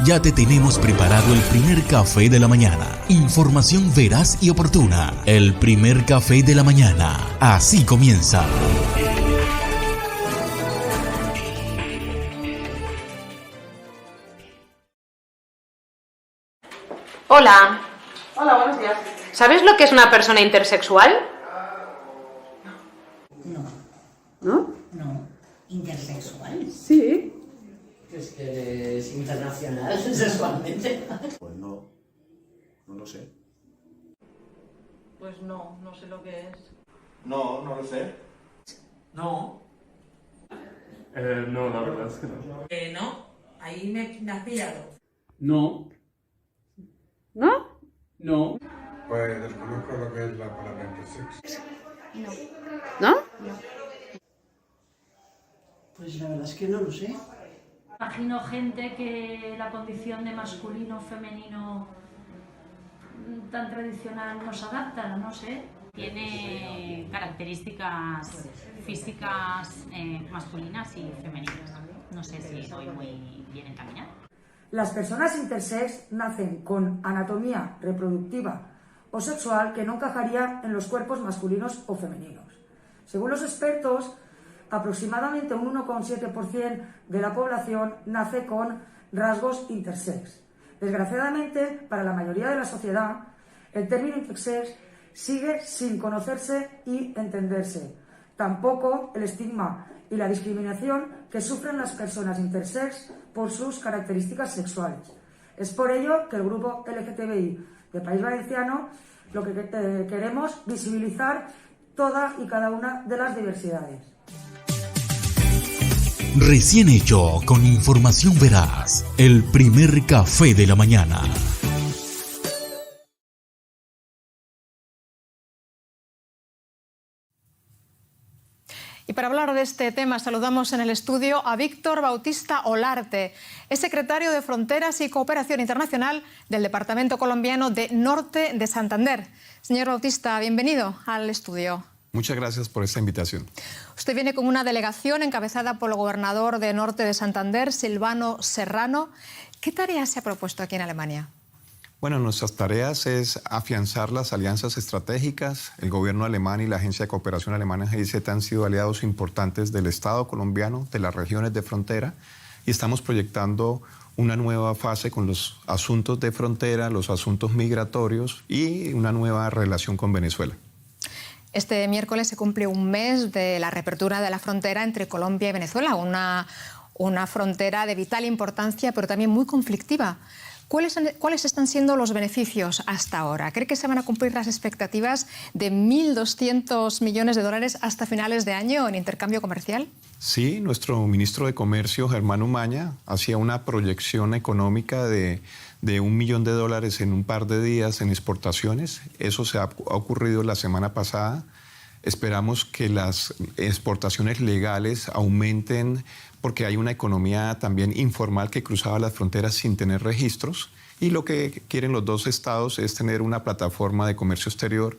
Ya te tenemos preparado el primer café de la mañana. Información veraz y oportuna. El primer café de la mañana. Así comienza. Hola. Hola, buenos días. ¿Sabes lo que es una persona intersexual? No. ¿No? No. ¿Intersexual? Sí. Es que eres internacional sexualmente. Pues no lo sé. Pues no sé lo que es. No lo sé. No. No, la verdad es que no. No, ahí me has pillado. No. ¿No? No. Pues desconozco lo que es la palabra intersex. ¿No? Pues la verdad es que no lo sé. Imagino gente que la condición de masculino o femenino tan tradicional nos adapta, no sé. Tiene características físicas masculinas y femeninas. No sé si voy muy bien encaminada. Las personas intersex nacen con anatomía reproductiva o sexual que no encajaría en los cuerpos masculinos o femeninos. Según los expertos, aproximadamente un 1,7% de la población nace con rasgos intersex. Desgraciadamente, para la mayoría de la sociedad, el término intersex sigue sin conocerse y entenderse. Tampoco el estigma y la discriminación que sufren las personas intersex por sus características sexuales. Es por ello que el grupo LGTBI de País Valenciano lo que queremos visibilizar toda y cada una de las diversidades. Recién hecho con información veraz. El primer café de la mañana. Y para hablar de este tema saludamos en el estudio a Víctor Bautista Olarte, es secretario de Fronteras y Cooperación Internacional del Departamento Colombiano de Norte de Santander. Señor Bautista, bienvenido al estudio. Muchas gracias por esta invitación. Usted viene con una delegación encabezada por el gobernador de Norte de Santander, Silvano Serrano. ¿Qué tarea se ha propuesto aquí en Alemania? Bueno, nuestras tareas es afianzar las alianzas estratégicas. El gobierno alemán y la Agencia de Cooperación Alemana GIZ han sido aliados importantes del Estado colombiano, de las regiones de frontera, y estamos proyectando una nueva fase con los asuntos de frontera, los asuntos migratorios y una nueva relación con Venezuela. Este miércoles se cumple un mes de la reapertura de la frontera entre Colombia y Venezuela, una frontera de vital importancia, pero también muy conflictiva. ¿Cuáles están siendo los beneficios hasta ahora? ¿Cree que se van a cumplir las expectativas de 1.200 millones de dólares hasta finales de año en intercambio comercial? Sí, nuestro ministro de Comercio, Germán Umaña, hacía una proyección económica de $1 millón en un par de días en exportaciones. Eso ha ocurrido la semana pasada. Esperamos que las exportaciones legales aumenten porque hay una economía también informal que cruzaba las fronteras sin tener registros, y lo que quieren los dos estados es tener una plataforma de comercio exterior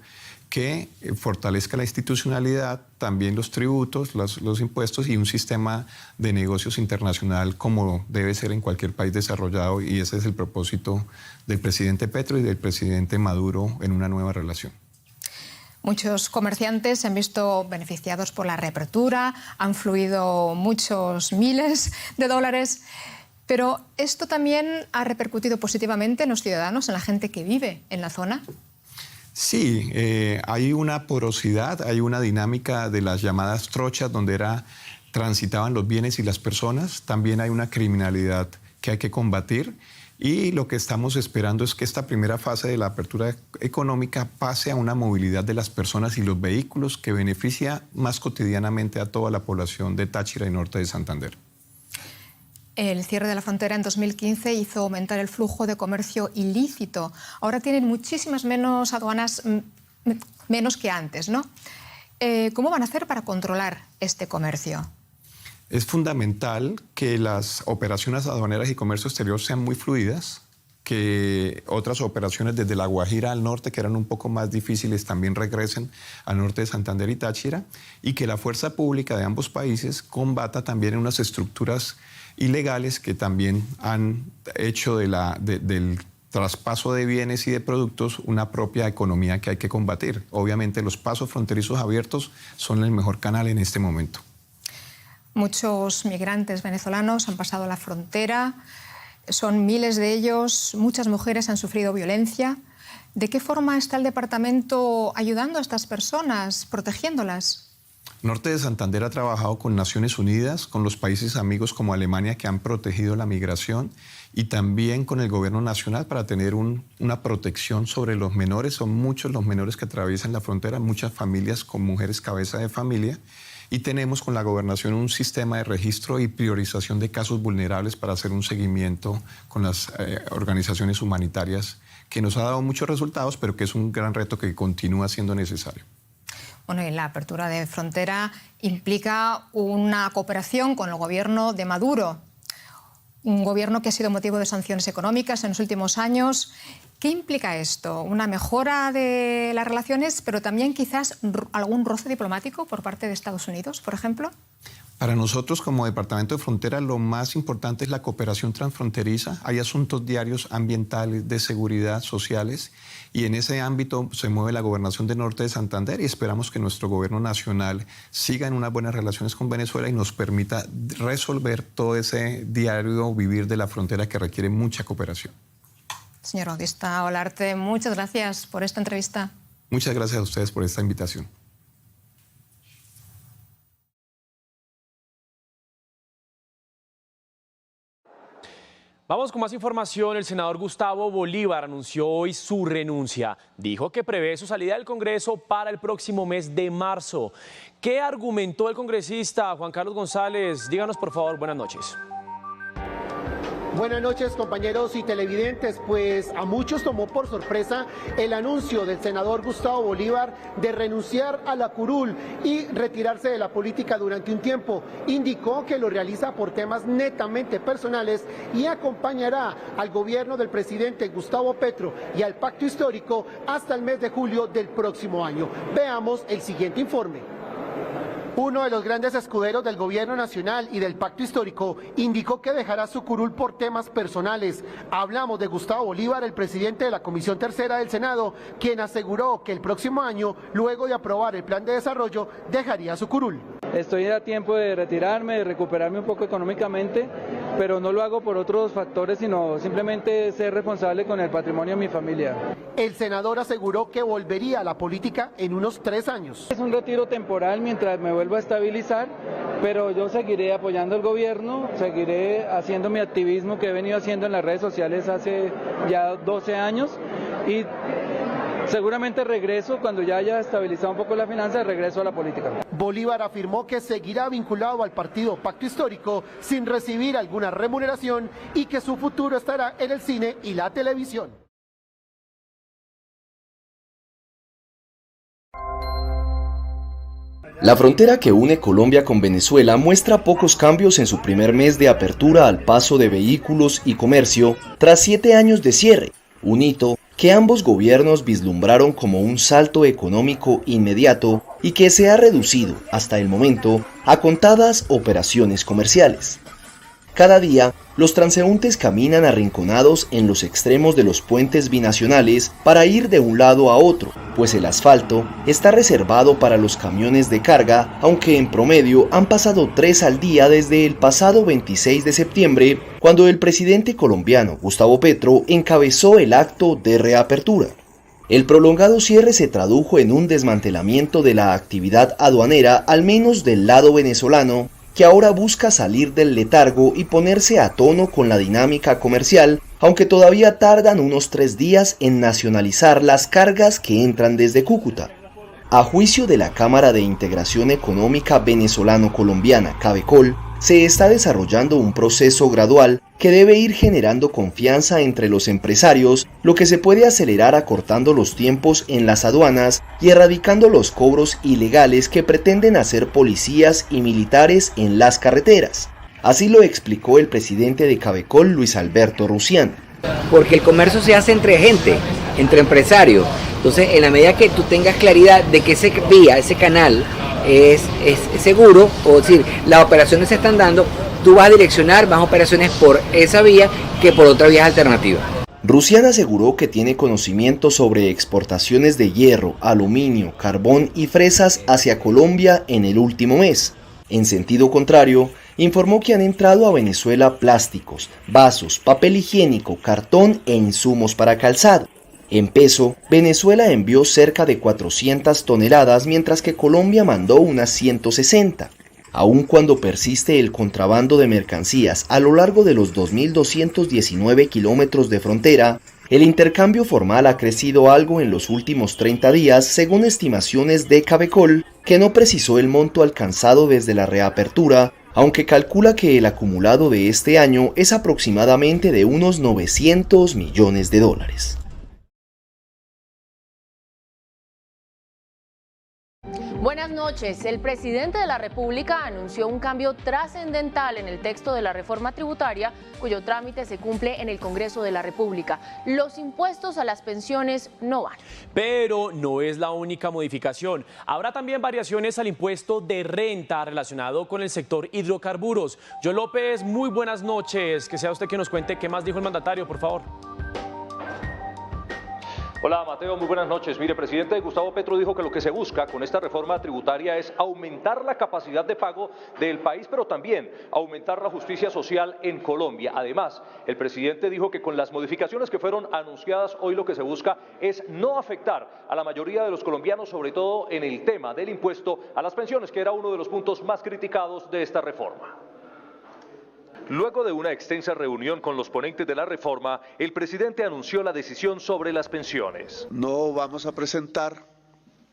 que fortalezca la institucionalidad, también los tributos, los impuestos y un sistema de negocios internacional como debe ser en cualquier país desarrollado, y ese es el propósito del presidente Petro y del presidente Maduro en una nueva relación. Muchos comerciantes se han visto beneficiados por la reapertura, han fluido muchos miles de dólares, pero ¿esto también ha repercutido positivamente en los ciudadanos, en la gente que vive en la zona? Sí, hay una porosidad, hay una dinámica de las llamadas trochas donde transitaban los bienes y las personas. También hay una criminalidad que hay que combatir. Y lo que estamos esperando es que esta primera fase de la apertura económica pase a una movilidad de las personas y los vehículos que beneficia más cotidianamente a toda la población de Táchira y Norte de Santander. El cierre de la frontera en 2015 hizo aumentar el flujo de comercio ilícito. Ahora tienen muchísimas menos aduanas, menos que antes, ¿no? ¿Cómo van a hacer para controlar este comercio? Es fundamental que las operaciones aduaneras y comercio exterior sean muy fluidas, que otras operaciones desde La Guajira al norte, que eran un poco más difíciles, también regresen al norte de Santander y Táchira, y que la fuerza pública de ambos países combata también en unas estructuras ilegales que también han hecho del traspaso de bienes y de productos una propia economía que hay que combatir. Obviamente los pasos fronterizos abiertos son el mejor canal en este momento. Muchos migrantes venezolanos han pasado la frontera, son miles de ellos, muchas mujeres han sufrido violencia. ¿De qué forma está el departamento ayudando a estas personas, protegiéndolas? Norte de Santander ha trabajado con Naciones Unidas, con los países amigos como Alemania que han protegido la migración y también con el gobierno nacional para tener una protección sobre los menores. Son muchos los menores que atraviesan la frontera, muchas familias con mujeres cabeza de familia. Y tenemos con la gobernación un sistema de registro y priorización de casos vulnerables para hacer un seguimiento con las organizaciones humanitarias que nos ha dado muchos resultados, pero que es un gran reto que continúa siendo necesario. Bueno, y la apertura de frontera implica una cooperación con el gobierno de Maduro, un gobierno que ha sido motivo de sanciones económicas en los últimos años. ¿Qué implica esto? ¿Una mejora de las relaciones, pero también quizás algún roce diplomático por parte de Estados Unidos, por ejemplo? Para nosotros, como Departamento de Frontera, lo más importante es la cooperación transfronteriza. Hay asuntos diarios ambientales, de seguridad, sociales, y en ese ámbito se mueve la Gobernación de Norte de Santander y esperamos que nuestro gobierno nacional siga en unas buenas relaciones con Venezuela y nos permita resolver todo ese diario vivir de la frontera que requiere mucha cooperación. Señor Bautista Olarte, muchas gracias por esta entrevista. Muchas gracias a ustedes por esta invitación. Vamos con más información. El senador Gustavo Bolívar anunció hoy su renuncia. Dijo que prevé su salida del Congreso para el próximo mes de marzo. ¿Qué argumentó el congresista Juan Carlos González? Díganos, por favor. Buenas noches. Buenas noches, compañeros y televidentes. Pues a muchos tomó por sorpresa el anuncio del senador Gustavo Bolívar de renunciar a la curul y retirarse de la política durante un tiempo. Indicó que lo realiza por temas netamente personales y acompañará al gobierno del presidente Gustavo Petro y al pacto histórico hasta el mes de julio del próximo año. Veamos el siguiente informe. Uno de los grandes escuderos del gobierno nacional y del pacto histórico indicó que dejará su curul por temas personales. Hablamos de Gustavo Bolívar, el presidente de la Comisión Tercera del Senado, quien aseguró que el próximo año, luego de aprobar el plan de desarrollo, dejaría su curul. Estoy a tiempo de retirarme, de recuperarme un poco económicamente, pero no lo hago por otros factores, sino simplemente ser responsable con el patrimonio de mi familia. El senador aseguró que volvería a la política en unos 3 años. Es un retiro temporal mientras me vuelvo a estabilizar, pero yo seguiré apoyando al gobierno, seguiré haciendo mi activismo que he venido haciendo en las redes sociales hace ya 12 años y seguramente regreso, cuando ya haya estabilizado un poco la finanza, regreso a la política. Bolívar afirmó que seguirá vinculado al partido Pacto Histórico sin recibir alguna remuneración y que su futuro estará en el cine y la televisión. La frontera que une Colombia con Venezuela muestra pocos cambios en su primer mes de apertura al paso de vehículos y comercio tras 7 años de cierre, un hito que ambos gobiernos vislumbraron como un salto económico inmediato y que se ha reducido, hasta el momento, a contadas operaciones comerciales. Cada día, los transeúntes caminan arrinconados en los extremos de los puentes binacionales para ir de un lado a otro, pues el asfalto está reservado para los camiones de carga, aunque en promedio han pasado 3 al día desde el pasado 26 de septiembre, cuando el presidente colombiano Gustavo Petro encabezó el acto de reapertura. El prolongado cierre se tradujo en un desmantelamiento de la actividad aduanera, al menos del lado venezolano, que ahora busca salir del letargo y ponerse a tono con la dinámica comercial, aunque todavía tardan unos 3 días en nacionalizar las cargas que entran desde Cúcuta. A juicio de la Cámara de Integración Económica Venezolano-Colombiana, CAVECOL, se está desarrollando un proceso gradual que debe ir generando confianza entre los empresarios, lo que se puede acelerar acortando los tiempos en las aduanas y erradicando los cobros ilegales que pretenden hacer policías y militares en las carreteras. Así lo explicó el presidente de CAVECOL, Luis Alberto Rusián. Porque el comercio se hace entre gente, entre empresarios. Entonces, en la medida que tú tengas claridad de que ese vía, ese canal, es seguro, o decir, las operaciones se están dando, tú vas a direccionar más operaciones por esa vía que por otra vía alternativa. Rusiana aseguró que tiene conocimiento sobre exportaciones de hierro, aluminio, carbón y fresas hacia Colombia en el último mes. En sentido contrario, informó que han entrado a Venezuela plásticos, vasos, papel higiénico, cartón e insumos para calzado. En peso, Venezuela envió cerca de 400 toneladas, mientras que Colombia mandó unas 160. Aun cuando persiste el contrabando de mercancías a lo largo de los 2.219 kilómetros de frontera, el intercambio formal ha crecido algo en los últimos 30 días, según estimaciones de Cabecol, que no precisó el monto alcanzado desde la reapertura, aunque calcula que el acumulado de este año es aproximadamente de unos 900 millones de dólares. Buenas noches. El presidente de la República anunció un cambio trascendental en el texto de la reforma tributaria, cuyo trámite se cumple en el Congreso de la República. Los impuestos a las pensiones no van. Pero no es la única modificación. Habrá también variaciones al impuesto de renta relacionado con el sector hidrocarburos. Yo López, muy buenas noches. Que sea usted quien nos cuente qué más dijo el mandatario, por favor. Hola Mateo, muy buenas noches. Mire, presidente Gustavo Petro dijo que lo que se busca con esta reforma tributaria es aumentar la capacidad de pago del país, pero también aumentar la justicia social en Colombia. Además, el presidente dijo que con las modificaciones que fueron anunciadas hoy lo que se busca es no afectar a la mayoría de los colombianos, sobre todo en el tema del impuesto a las pensiones, que era uno de los puntos más criticados de esta reforma. Luego de una extensa reunión con los ponentes de la reforma, el presidente anunció la decisión sobre las pensiones. No vamos a presentar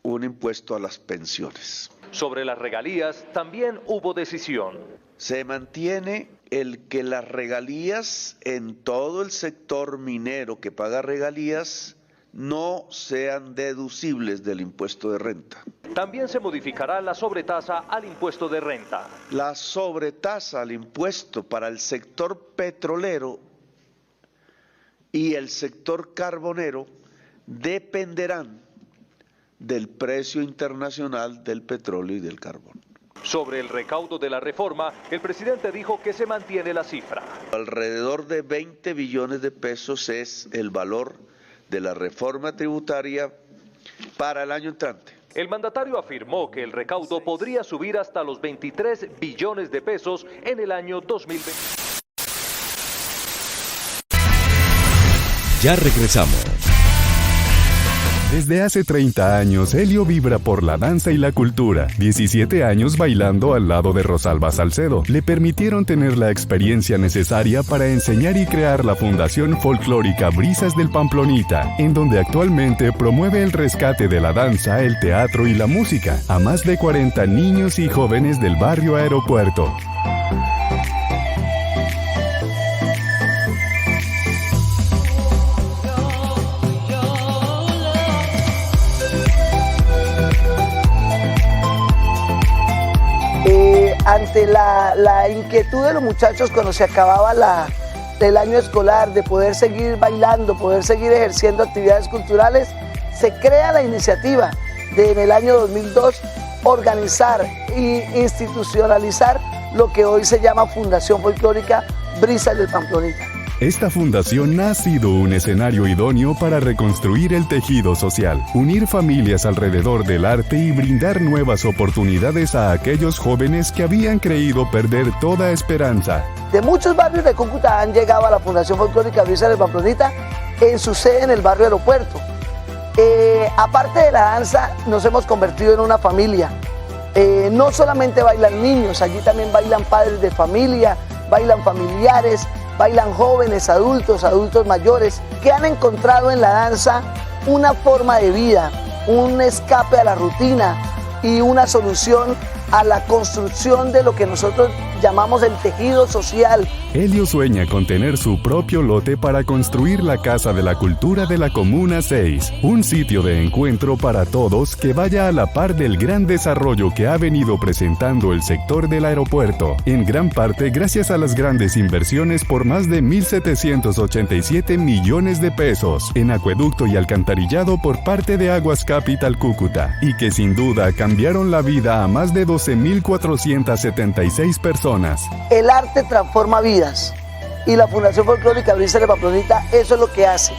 un impuesto a las pensiones. Sobre las regalías también hubo decisión. Se mantiene el que las regalías en todo el sector minero que paga regalías no sean deducibles del impuesto de renta. También se modificará la sobretasa al impuesto de renta. La sobretasa al impuesto para el sector petrolero y el sector carbonero dependerán del precio internacional del petróleo y del carbón. Sobre el recaudo de la reforma, el presidente dijo que se mantiene la cifra. Alrededor de 20 billones de pesos es el valor de la reforma tributaria para el año entrante. El mandatario afirmó que el recaudo podría subir hasta los 23 billones de pesos en el año 2020. Ya regresamos. Desde hace 30 años, Helio vibra por la danza y la cultura. 17 años bailando al lado de Rosalba Salcedo le permitieron tener la experiencia necesaria para enseñar y crear la Fundación Folclórica Brisas del Pamplonita, en donde actualmente promueve el rescate de la danza, el teatro y la música a más de 40 niños y jóvenes del barrio Aeropuerto. Ante la inquietud de los muchachos cuando se acababa el año escolar de poder seguir bailando, poder seguir ejerciendo actividades culturales, se crea la iniciativa de en el año 2002 organizar e institucionalizar lo que hoy se llama Fundación Folclórica Brisas del Pamplonita. Esta fundación ha sido un escenario idóneo para reconstruir el tejido social, unir familias alrededor del arte y brindar nuevas oportunidades a aquellos jóvenes que habían creído perder toda esperanza. De muchos barrios de Cúcuta han llegado a la Fundación Folclórica Brisas del Pamplonita en su sede en el barrio Aeropuerto. Aparte de la danza, nos hemos convertido en una familia. No solamente bailan niños, allí también bailan padres de familia, bailan familiares, bailan jóvenes, adultos mayores, que han encontrado en la danza una forma de vida, un escape a la rutina y una solución a la construcción de lo que nosotros llamamos el tejido social. Helio sueña con tener su propio lote para construir la Casa de la Cultura de la Comuna 6, un sitio de encuentro para todos que vaya a la par del gran desarrollo que ha venido presentando el sector del aeropuerto, en gran parte gracias a las grandes inversiones por más de 1.787 millones de pesos en acueducto y alcantarillado por parte de Aguas Capital Cúcuta, y que sin duda cambiaron la vida a más de 12.476 personas. El arte transforma vidas y la Fundación Folclórica Brisa de Pamplonita eso es lo que hace,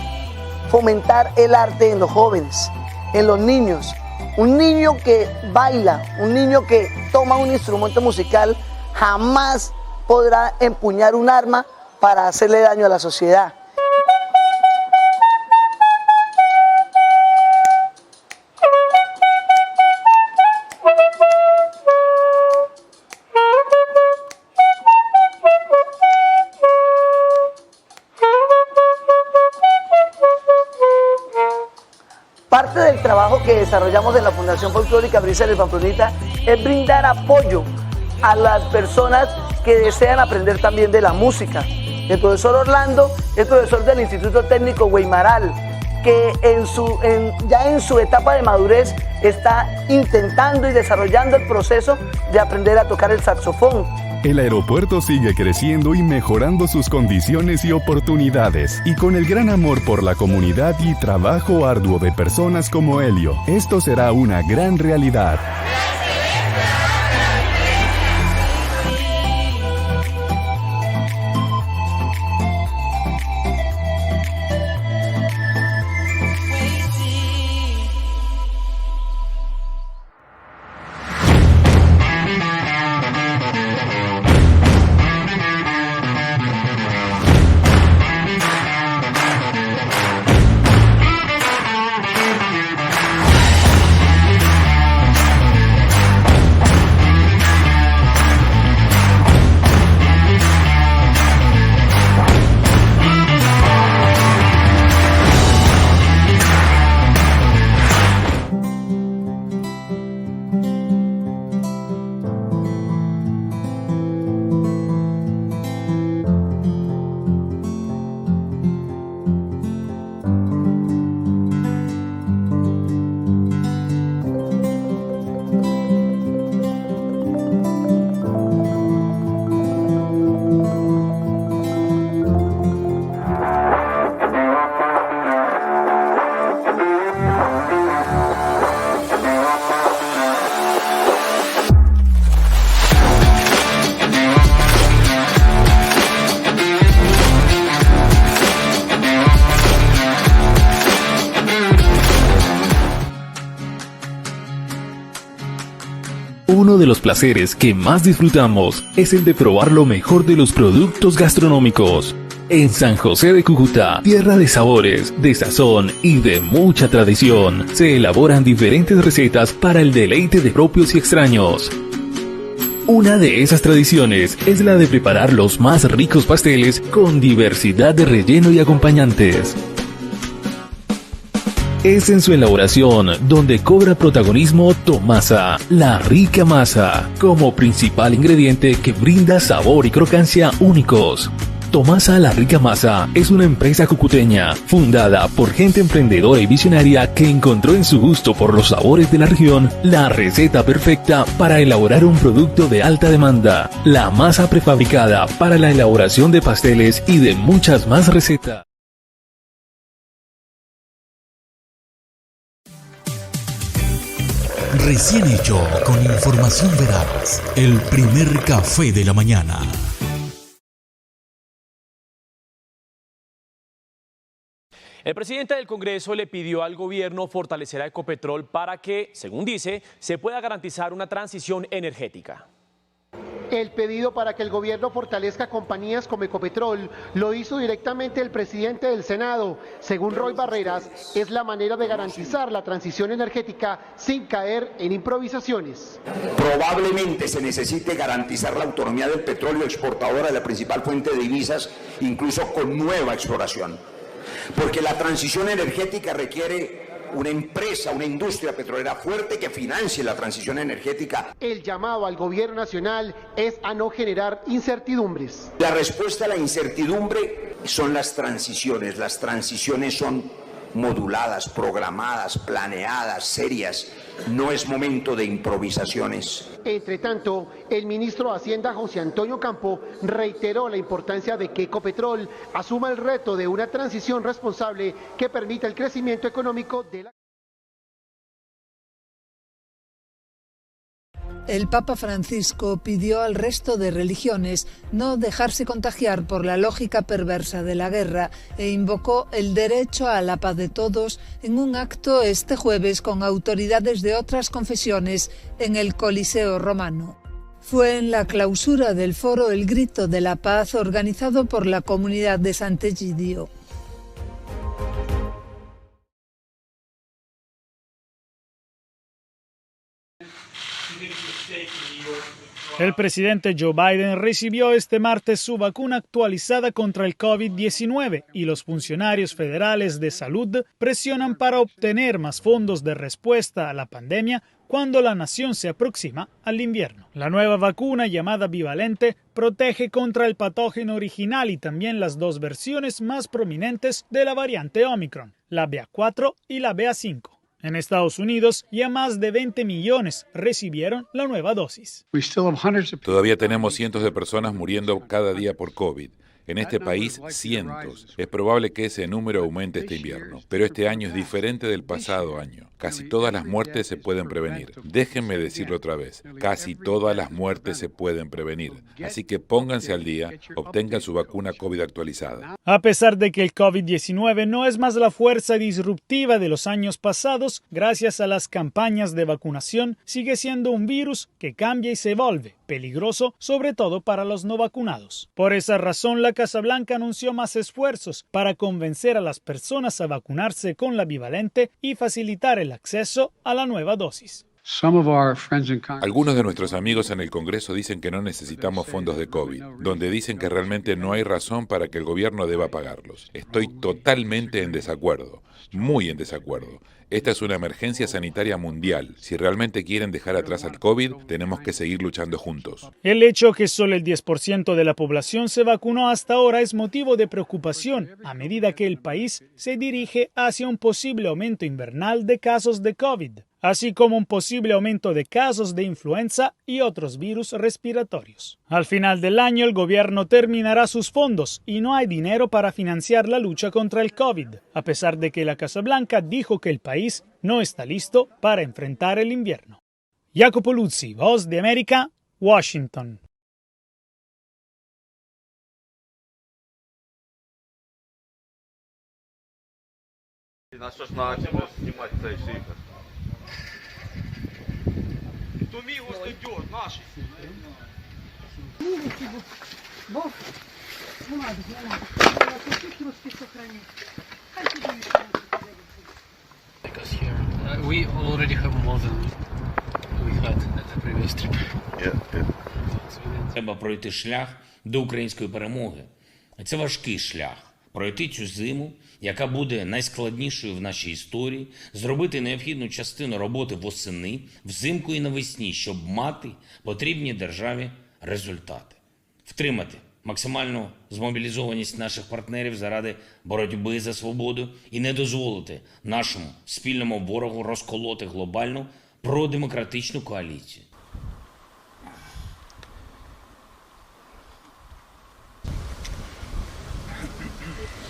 fomentar el arte en los jóvenes, en los niños. Un niño que baila, un niño que toma un instrumento musical jamás podrá empuñar un arma para hacerle daño a la sociedad. Parte del trabajo que desarrollamos en la Fundación Folclórica Brisa de Pamplonita es brindar apoyo a las personas que desean aprender también de la música. El profesor Orlando es profesor del Instituto Técnico Guaymaral, que ya en su etapa de madurez está intentando y desarrollando el proceso de aprender a tocar el saxofón. El aeropuerto sigue creciendo y mejorando sus condiciones y oportunidades, y con el gran amor por la comunidad y trabajo arduo de personas como Helio, esto será una gran realidad. Uno de los placeres que más disfrutamos es el de probar lo mejor de los productos gastronómicos. En San José de Cúcuta, tierra de sabores, de sazón y de mucha tradición, se elaboran diferentes recetas para el deleite de propios y extraños. Una de esas tradiciones es la de preparar los más ricos pasteles con diversidad de relleno y acompañantes. Es en su elaboración donde cobra protagonismo Tomasa, la rica masa, como principal ingrediente que brinda sabor y crocancia únicos. Tomasa la rica masa es una empresa cucuteña, fundada por gente emprendedora y visionaria que encontró en su gusto por los sabores de la región la receta perfecta para elaborar un producto de alta demanda, la masa prefabricada para la elaboración de pasteles y de muchas más recetas. Recién hecho, con información veraz, el primer café de la mañana. El presidente del Congreso le pidió al gobierno fortalecer a Ecopetrol para que, según dice, se pueda garantizar una transición energética. El pedido para que el gobierno fortalezca compañías como Ecopetrol lo hizo directamente el presidente del Senado. Según Roy Barreras, es la manera de garantizar la transición energética sin caer en improvisaciones. Probablemente se necesite garantizar la autonomía del petróleo exportadora de la principal fuente de divisas, incluso con nueva exploración. Porque la transición energética requiere una empresa, una industria petrolera fuerte que financie la transición energética. El llamado al gobierno nacional es a no generar incertidumbres. La respuesta a la incertidumbre son las transiciones. Las transiciones son moduladas, programadas, planeadas, serias. No es momento de improvisaciones. Entre tanto, el ministro de Hacienda, José Antonio Campo, reiteró la importancia de que Ecopetrol asuma el reto de una transición responsable que permita el crecimiento económico de la... El Papa Francisco pidió al resto de religiones no dejarse contagiar por la lógica perversa de la guerra e invocó el derecho a la paz de todos en un acto este jueves con autoridades de otras confesiones en el Coliseo romano. Fue en la clausura del foro El Grito de la Paz organizado por la comunidad de Sant'Egidio. El presidente Joe Biden recibió este martes su vacuna actualizada contra el COVID-19 y los funcionarios federales de salud presionan para obtener más fondos de respuesta a la pandemia cuando la nación se aproxima al invierno. La nueva vacuna, llamada bivalente, protege contra el patógeno original y también las dos versiones más prominentes de la variante Omicron, la BA4 y la BA5. En Estados Unidos, ya más de 20 millones recibieron la nueva dosis. Todavía tenemos cientos de personas muriendo cada día por COVID. En este país, cientos. Es probable que ese número aumente este invierno. Pero este año es diferente del pasado año. Casi todas las muertes se pueden prevenir. Déjenme decirlo otra vez. Casi todas las muertes se pueden prevenir. Así que pónganse al día, obtengan su vacuna COVID actualizada. A pesar de que el COVID-19 no es más la fuerza disruptiva de los años pasados, gracias a las campañas de vacunación, sigue siendo un virus que cambia y se vuelve peligroso, sobre todo para los no vacunados. Por esa razón, la Casa Blanca anunció más esfuerzos para convencer a las personas a vacunarse con la bivalente y facilitar el acceso a la nueva dosis. Algunos de nuestros amigos en el Congreso dicen que no necesitamos fondos de COVID, donde dicen que realmente no hay razón para que el gobierno deba pagarlos. Estoy totalmente en desacuerdo, muy en desacuerdo. Esta es una emergencia sanitaria mundial. Si realmente quieren dejar atrás al COVID, tenemos que seguir luchando juntos. El hecho que solo el 10% de la población se vacunó hasta ahora es motivo de preocupación a medida que el país se dirige hacia un posible aumento invernal de casos de COVID, así como un posible aumento de casos de influenza y otros virus respiratorios. Al final del año, el gobierno terminará sus fondos y no hay dinero para financiar la lucha contra el COVID, a pesar de que la Casa Blanca dijo que el país no está listo para enfrentar el invierno. Jacopo Luzzi, Voz de América, Washington. We already have more than we had at the previous trip. Треба пройти шлях до української перемоги. Це важкий шлях. Пройти цю зиму, яка буде найскладнішою в нашій історії, зробити необхідну частину роботи восени, взимку і навесні, щоб мати потрібні державі результати. Втримати максимальну змобілізованість наших партнерів заради боротьби за свободу і не дозволити нашому спільному ворогу розколоти глобальну продемократичну коаліцію.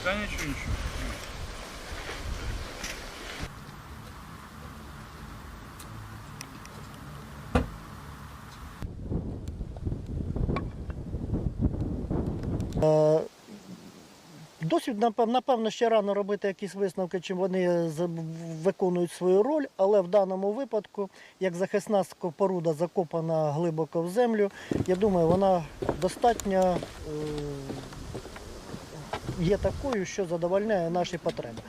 Та нічого. Досвід, напевно, ще рано робити якісь висновки, чи вони виконують свою роль, але в даному випадку, як захисна споруда закопана глибоко в землю, я думаю, вона достатньо є такою, що задовольняє наші потреби.